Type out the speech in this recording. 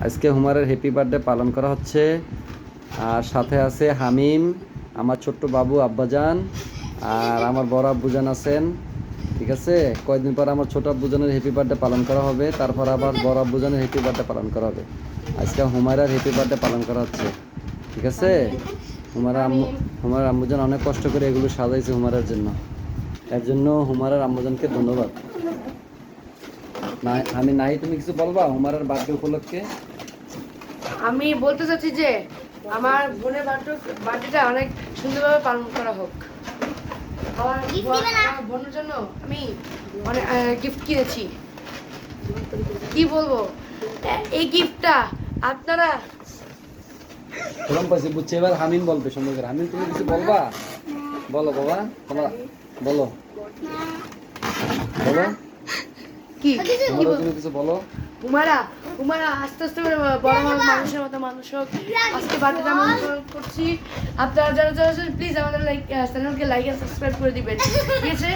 আজকে হুমারের happy birthday পালন করা হচ্ছে। আর সাথে আছে হামিম, আমার ছোট্ট বাবু আব্বাজান, আর আমার বড় আব্বুজান আছেন। ঠিক আছে, কয়েকদিন পর আমার ছোট আব্বুজানের হ্যাপি বার্থডে পালন করা হবে, তারপর আবার বড় আব্বুজানের হ্যাপি বার্থডে পালন করা হবে। আজকে হুমায়রার হ্যাপি বার্থডে পালন করা হচ্ছে। ঠিক আছে, হুমায়রার আম্মুজান অনেক কষ্ট করে এগুলো সাজাইছে হুমায়রার জন্য। এর জন্য হুমায়রার আম্মুজানকে ধন্যবাদ। না আমি নাই, তুমি কিছু বলবা হুমায়রার বার্থডে উপলক্ষে? আমি বলতে চাচ্ছি যে আমার বোনের বার্থডেটা অনেক সুন্দরভাবে পালন করা হোক। আমার বোনের জন্য আমি অনেক গিফট কিনেছি। কি বলবো, এই গিফটটা আপনারা এরকম পাইছি বুঝছি। এবার হামিম বলবে সুন্দর করে। হামিম তুমি কিছু বলবা? বলো বাবা, তোমরা বলো বলো, কি তোমরা তুমি কিছু বলো। উমারা উমারা আস্তে আস্তে করে বড় মানুষের মতো মানুষ হোক। আজকে বার্থডে আমরা পালন করছি। আপনারা যারা যারা প্লিজ আমাদের চ্যানেলকে লাইক এন্ড সাবস্ক্রাইব করে দিবেন, ঠিক আছে?